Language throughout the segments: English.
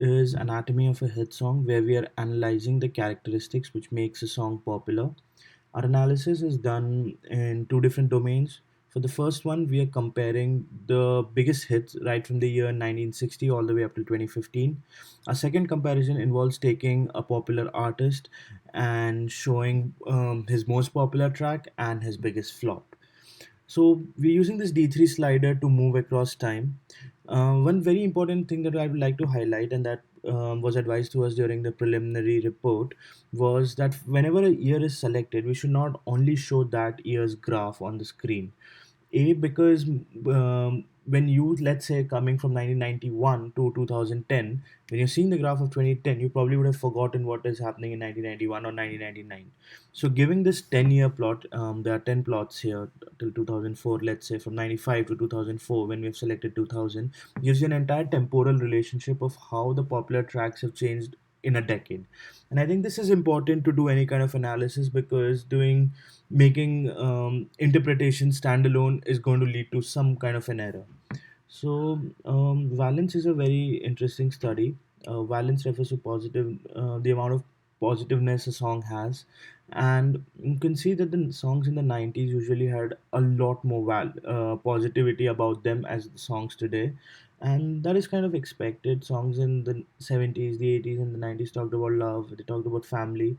is Anatomy of a Hit Song, where we are analyzing the characteristics which makes a song popular. Our analysis is done in two different domains. For the first one, we are comparing the biggest hits right from the year 1960 all the way up to 2015. Our second comparison involves taking a popular artist and showing his most popular track and his biggest flop. So we're using this D3 slider to move across time. One very important thing that I would like to highlight, and that was advised to us during the preliminary report, was that whenever a year is selected, we should not only show that year's graph on the screen. Because when you, let's say, coming from 1991 to 2010, when you're seeing the graph of 2010, you probably would have forgotten what is happening in 1991 or 1999. So giving this 10-year plot, there are 10 plots here till 2004, let's say from 95 to 2004, when we've selected 2000, gives you an entire temporal relationship of how the popular tracks have changed in a decade. And I think this is important to do any kind of analysis, because doing making interpretation standalone is going to lead to some kind of an error. So valence is a very interesting study. Valence refers to the amount of positiveness a song has, and you can see that the songs in the 90s usually had a lot more positivity about them as the songs today, and that is kind of expected. Songs in the 70s, the 80s, and the 90s talked about love. They talked about family.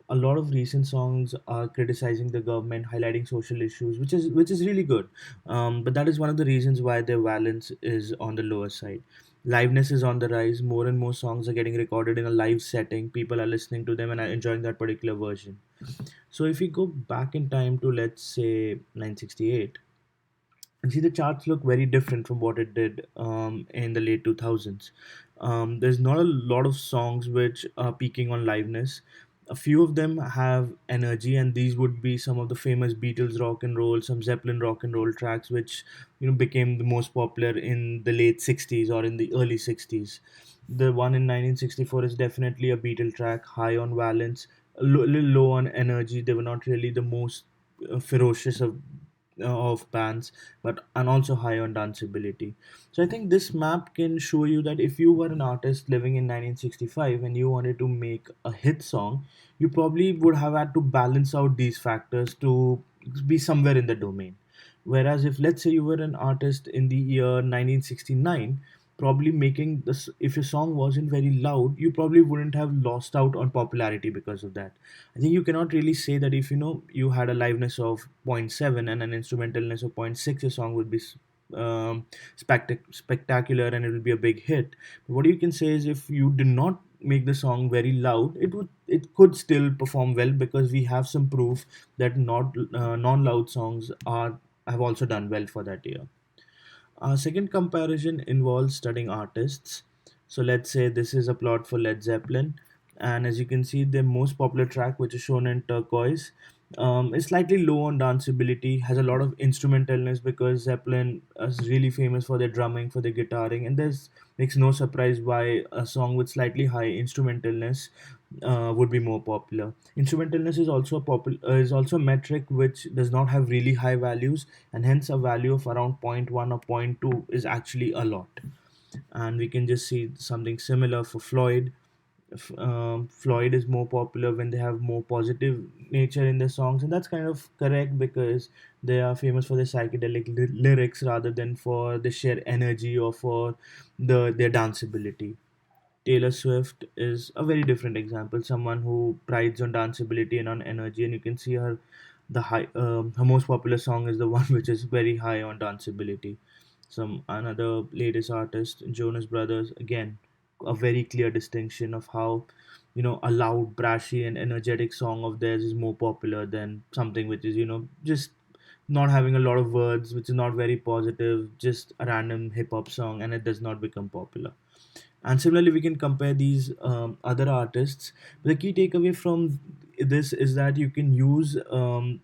A lot of recent songs are criticizing the government, highlighting social issues, which is really good. But that is one of the reasons why their valence is on the lower side. Liveness is on the rise. More and more songs are getting recorded in a live setting. People are listening to them and are enjoying that particular version. So if we go back in time to, let's say, 968, and see, the charts look very different from what it did in the late 2000s. There's not a lot of songs which are peaking on liveness. A few of them have energy, and these would be some of the famous Beatles rock and roll, some Zeppelin rock and roll tracks, which became the most popular in the late 60s or in the early 60s. The one in 1964 is definitely a Beatle track, high on valence, little low on energy. They were not really the most ferocious of bands, but and also high on danceability. So I think this map can show you that if you were an artist living in 1965 and you wanted to make a hit song, you probably would have had to balance out these factors to be somewhere in the domain. Whereas if, let's say, you were an artist in the year 1969, probably making this, if your song wasn't very loud, you probably wouldn't have lost out on popularity because of that. I think you cannot really say that if you had a liveness of zero point 0.7 and an instrumentalness of zero point 0.6, your song would be spectacular and it will be a big hit. But what you can say is, if you did not make the song very loud, it could still perform well, because we have some proof that not non-loud songs are have also done well for that year. Our second comparison involves studying artists. So let's say this is a plot for Led Zeppelin, and as you can see, their most popular track, which is shown in turquoise, is slightly low on danceability, has a lot of instrumentalness, because Zeppelin is really famous for their drumming, for their guitaring, and this makes no surprise why a song with slightly high instrumentalness would be more popular. Instrumentalness is also a metric which does not have really high values, and hence a value of around zero point 0.1 or zero point 0.2 is actually a lot. And we can just see something similar for Floyd. Floyd is more popular when they have more positive nature in their songs, and that's kind of correct, because they are famous for their psychedelic lyrics rather than for the sheer energy or for their danceability. Taylor Swift is a very different example, someone who prides on danceability and on energy, and you can see her most popular song is the one which is very high on danceability. Some another latest artist, Jonas Brothers, again, a very clear distinction of how a loud, brashy, and energetic song of theirs is more popular than something which is just not having a lot of words, which is not very positive, just a random hip hop song, and it does not become popular. And similarly, we can compare these other artists. The key takeaway from this is that you can use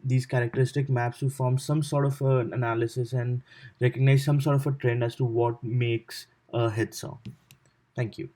these characteristic maps to form some sort of an analysis and recognize some sort of a trend as to what makes a hit song. Thank you.